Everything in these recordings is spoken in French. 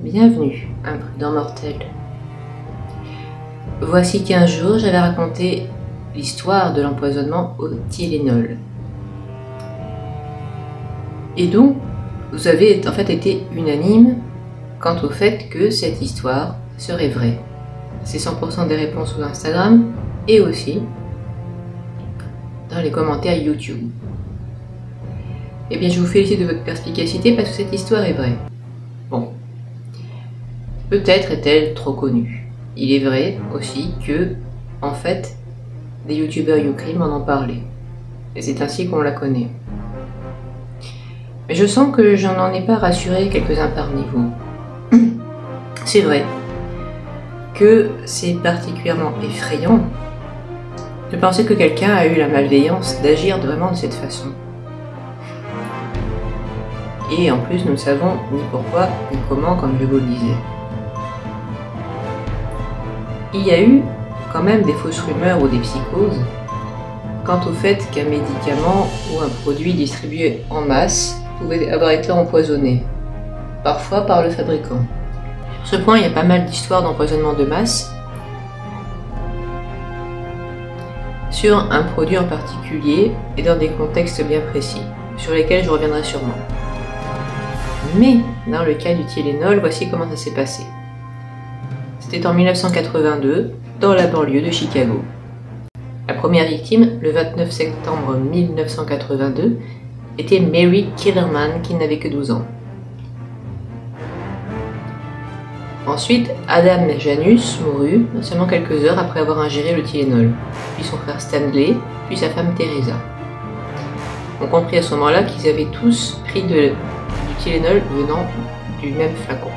Bienvenue, imprudent mortel. Voici 15 jours, j'avais raconté l'histoire de l'empoisonnement au Tylenol. Et donc, vous avez en fait été unanime quant au fait que cette histoire serait vraie. C'est 100% des réponses sur Instagram et aussi dans les commentaires YouTube. Eh bien, je vous félicite de votre perspicacité parce que cette histoire est vraie. Bon. Peut-être est-elle trop connue. Il est vrai aussi que, en fait, des youtubeurs YouCrim en ont parlé. Et c'est ainsi qu'on la connaît. Mais je sens que je n'en ai pas rassuré quelques-uns parmi vous. C'est vrai que c'est particulièrement effrayant de penser que quelqu'un a eu la malveillance d'agir vraiment de cette façon. Et en plus, nous ne savons ni pourquoi, ni comment, comme je vous le disais. Il y a eu quand même des fausses rumeurs ou des psychoses quant au fait qu'un médicament ou un produit distribué en masse pouvait avoir été empoisonné, parfois par le fabricant. Sur ce point, il y a pas mal d'histoires d'empoisonnement de masse sur un produit en particulier et dans des contextes bien précis, sur lesquels je reviendrai sûrement. Mais dans le cas du Tylenol, voici comment ça s'est passé. C'était en 1982, dans la banlieue de Chicago. La première victime, le 29 septembre 1982, était Mary Killerman, qui n'avait que 12 ans. Ensuite, Adam Janus mourut seulement quelques heures après avoir ingéré le Tylenol, puis son frère Stanley, puis sa femme Teresa. On comprit à ce moment-là qu'ils avaient tous pris du Tylenol venant du même flacon.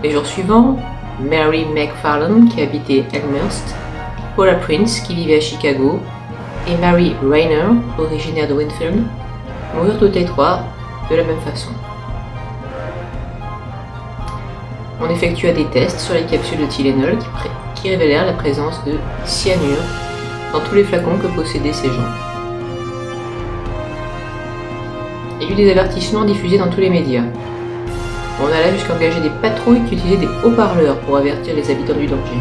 Les jours suivants, Mary McFarland, qui habitait Elmhurst, Paula Prince, qui vivait à Chicago, et Mary Rayner, originaire de Winfield, moururent toutes les trois de la même façon. On effectua des tests sur les capsules de Tylenol qui révélèrent la présence de cyanure dans tous les flacons que possédaient ces gens. Il y eut des avertissements diffusés dans tous les médias. On alla jusqu'à engager des patrouilles qui utilisaient des haut-parleurs pour avertir les habitants du danger.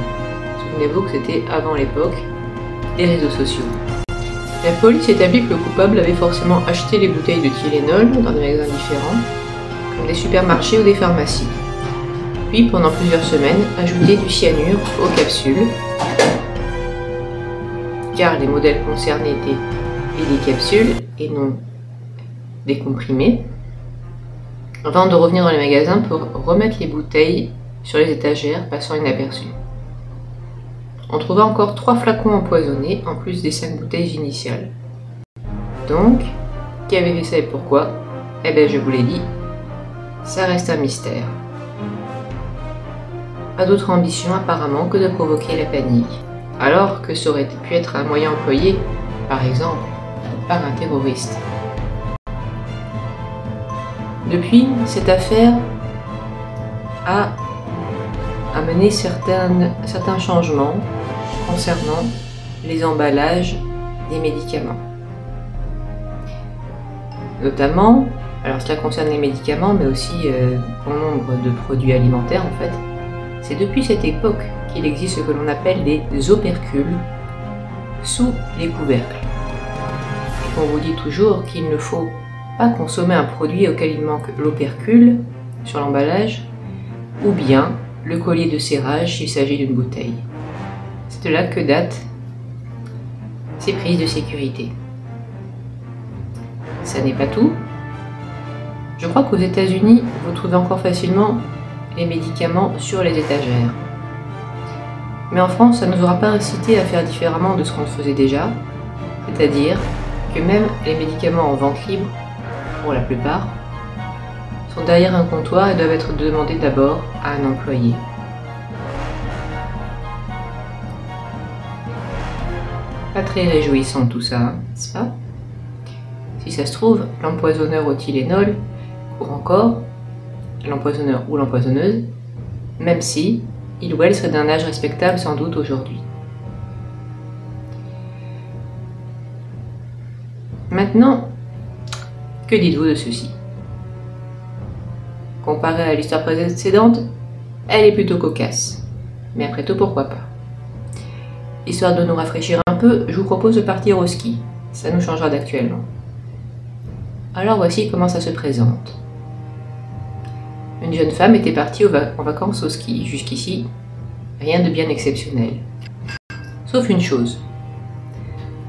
Souvenez-vous que c'était avant l'époque des réseaux sociaux. La police établit que le coupable avait forcément acheté les bouteilles de Tylenol dans des magasins différents, comme des supermarchés ou des pharmacies. Puis, pendant plusieurs semaines, ajouté du cyanure aux capsules, car les modèles concernés étaient des capsules et non des comprimés, avant de revenir dans les magasins pour remettre les bouteilles sur les étagères, passant inaperçues. On trouva encore 3 flacons empoisonnés, en plus des 5 bouteilles initiales. Donc, qui avait fait ça et pourquoi? Eh bien, je vous l'ai dit, ça reste un mystère. Pas d'autre ambition apparemment que de provoquer la panique, alors que ça aurait pu être un moyen employé, par exemple, par un terroriste. Depuis, cette affaire a amené certains changements concernant les emballages des médicaments. Notamment, alors cela concerne les médicaments, mais aussi bon nombre de produits alimentaires en fait. C'est depuis cette époque qu'il existe ce que l'on appelle des opercules sous les couvercles. Et qu'on vous dit toujours qu'il ne faut pas consommer un produit auquel il manque l'opercule sur l'emballage, ou bien le collier de serrage s'il s'agit d'une bouteille. C'est de là que datent ces prises de sécurité. Ça n'est pas tout. Je crois qu'aux États-Unis, vous trouvez encore facilement les médicaments sur les étagères. Mais en France, ça ne nous aura pas incité à faire différemment de ce qu'on faisait déjà, c'est-à-dire que même les médicaments en vente libre, pour la plupart, sont derrière un comptoir et doivent être demandés d'abord à un employé. Pas très réjouissant tout ça, hein, n'est-ce pas? Si ça se trouve, l'empoisonneur au Tylenol court encore, l'empoisonneur ou l'empoisonneuse, même si il ou elle serait d'un âge respectable sans doute aujourd'hui. Maintenant, que dites-vous de ceci? Comparée à l'histoire précédente, elle est plutôt cocasse. Mais après tout, pourquoi pas. Histoire de nous rafraîchir un peu, je vous propose de partir au ski. Ça nous changera d'actuellement. Alors voici comment ça se présente. Une jeune femme était partie en vacances au ski. Jusqu'ici, rien de bien exceptionnel. Sauf une chose.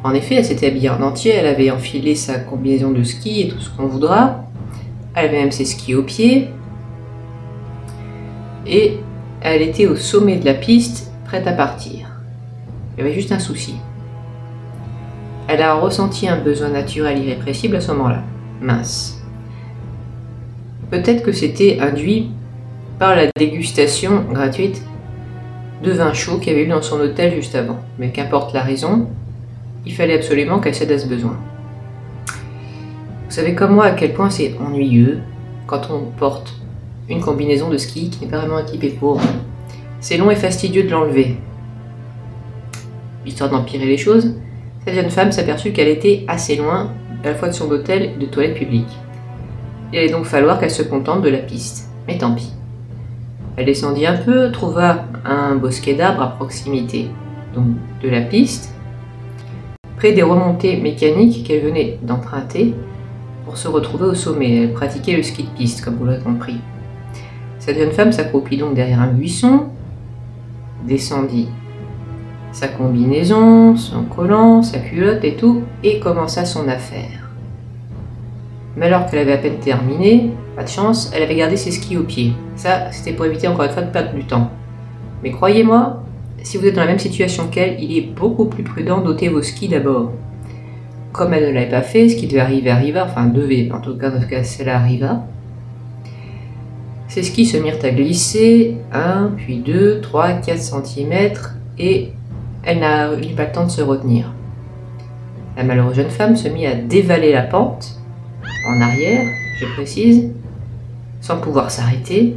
En effet, elle s'était habillée en entier, elle avait enfilé sa combinaison de ski et tout ce qu'on voudra. Elle avait même ses skis aux pieds. Et elle était au sommet de la piste, prête à partir. Il y avait juste un souci. Elle a ressenti un besoin naturel irrépressible à ce moment-là. Mince. Peut-être que c'était induit par la dégustation gratuite de vin chaud qu'il y avait eu dans son hôtel juste avant. Mais qu'importe la raison, il fallait absolument qu'elle cède à ce besoin. Vous savez comme moi à quel point c'est ennuyeux quand on porte une combinaison de ski qui n'est pas vraiment équipée pour. C'est long et fastidieux de l'enlever. Histoire d'empirer les choses, cette jeune femme s'aperçut qu'elle était assez loin à la fois de son hôtel et de toilettes publiques. Il allait donc falloir qu'elle se contente de la piste. Mais tant pis. Elle descendit un peu, trouva un bosquet d'arbres à proximité donc de la piste, près des remontées mécaniques qu'elle venait d'emprunter pour se retrouver au sommet. Elle pratiquait le ski de piste, comme vous l'avez compris. Cette jeune femme s'accroupit donc derrière un buisson, descendit sa combinaison, son collant, sa culotte et tout, et commença son affaire. Mais alors qu'elle avait à peine terminé, pas de chance, elle avait gardé ses skis aux pieds. Ça, c'était pour éviter encore une fois de perdre du temps. Mais croyez-moi, si vous êtes dans la même situation qu'elle, il est beaucoup plus prudent d'ôter vos skis d'abord. Comme elle ne l'avait pas fait, ce qui devait arriver arriva, enfin devait, en tout cas dans ce cas cela arriva. Ses skis se mirent à glisser, 1, puis 2, 3, 4 cm, et elle n'a eu pas le temps de se retenir. La malheureuse jeune femme se mit à dévaler la pente, en arrière, je précise, sans pouvoir s'arrêter,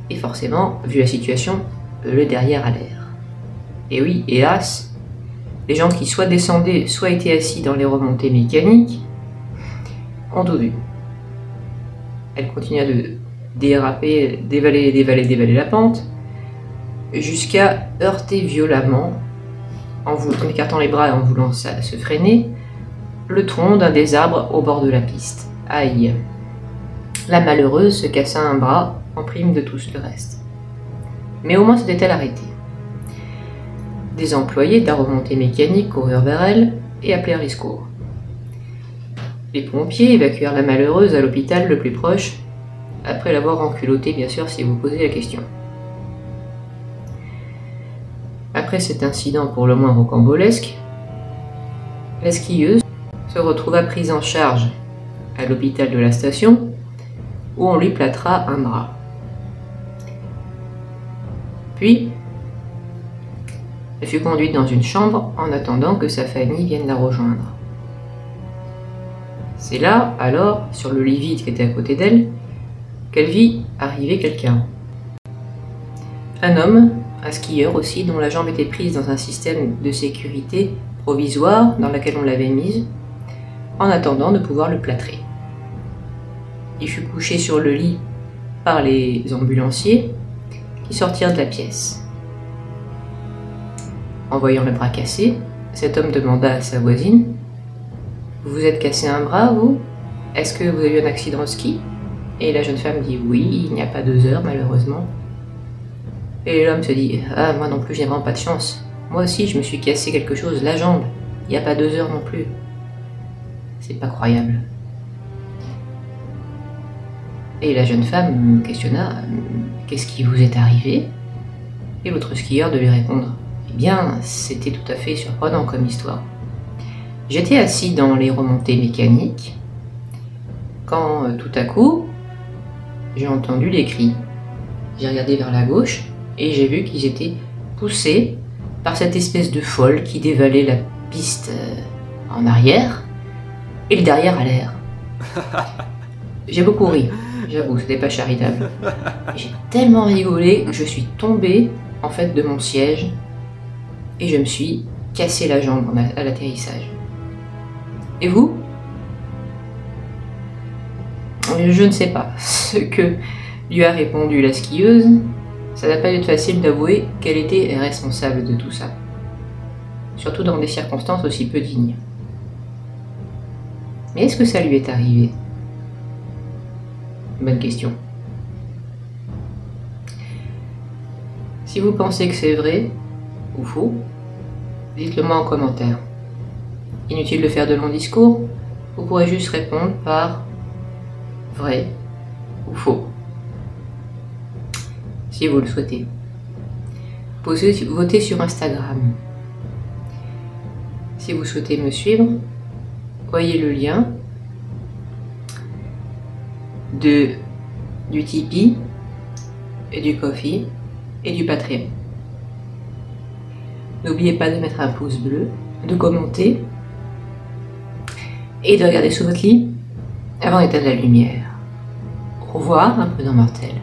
et forcément, vu la situation, le derrière à l'air. Et oui, hélas, les gens qui soit descendaient, soit étaient assis dans les remontées mécaniques, ont tout vu. Elle continua de déraper, dévaler la pente, jusqu'à heurter violemment, en écartant les bras et en voulant se freiner, le tronc d'un des arbres au bord de la piste. Aïe! La malheureuse se cassa un bras en prime de tout le reste. Mais au moins s'était-elle arrêtée. Des employés de la remontée mécanique coururent vers elle et appelèrent les secours. Les pompiers évacuèrent la malheureuse à l'hôpital le plus proche, après l'avoir enculottée bien sûr si vous posez la question. Après cet incident pour le moins rocambolesque, la skieuse se retrouva prise en charge à l'hôpital de la station où on lui plâtra un bras. Puis, elle fut conduite dans une chambre en attendant que sa famille vienne la rejoindre. C'est là, alors, sur le lit vide qui était à côté d'elle, qu'elle vit arriver quelqu'un. Un homme, un skieur aussi, dont la jambe était prise dans un système de sécurité provisoire dans lequel on l'avait mise, en attendant de pouvoir le plâtrer. Il fut couché sur le lit par les ambulanciers qui sortirent de la pièce. En voyant le bras cassé, cet homme demanda à sa voisine « Vous vous êtes cassé un bras, vous? Est-ce que vous avez eu un accident de ski ?» Et la jeune femme dit « Oui, il n'y a pas 2 heures, malheureusement. » Et l'homme se dit « Ah, moi non plus, j'ai vraiment pas de chance. Moi aussi, je me suis cassé quelque chose, la jambe. Il n'y a pas 2 heures non plus. » C'est pas croyable. Et la jeune femme questionna « Qu'est-ce qui vous est arrivé ?» Et l'autre skieur de lui répondre « Eh bien, c'était tout à fait surprenant comme histoire. J'étais assis dans les remontées mécaniques quand tout à coup, j'ai entendu des cris. J'ai regardé vers la gauche et j'ai vu qu'ils étaient poussés par cette espèce de folle qui dévalait la piste en arrière et le derrière à l'air. J'ai beaucoup ri, j'avoue, c'était pas charitable. J'ai tellement rigolé que je suis tombée en fait de mon siège et je me suis cassé la jambe à l'atterrissage. Et vous? Je ne sais pas. Ce que lui a répondu la skieuse, ça n'a pas été facile d'avouer qu'elle était responsable de tout ça. Surtout dans des circonstances aussi peu dignes. Mais est-ce que ça lui est arrivé? Bonne question. Si vous pensez que c'est vrai ou faux, dites-le moi en commentaire. Inutile de faire de longs discours, vous pourrez juste répondre par vrai ou faux, si vous le souhaitez. Vous pouvez voter sur Instagram. Si vous souhaitez me suivre, voyez le lien du Tipeee et du Ko-fi et du Patreon. N'oubliez pas de mettre un pouce bleu, de commenter et de regarder sous votre lit avant d'éteindre la lumière. Au revoir, un prudent mortel.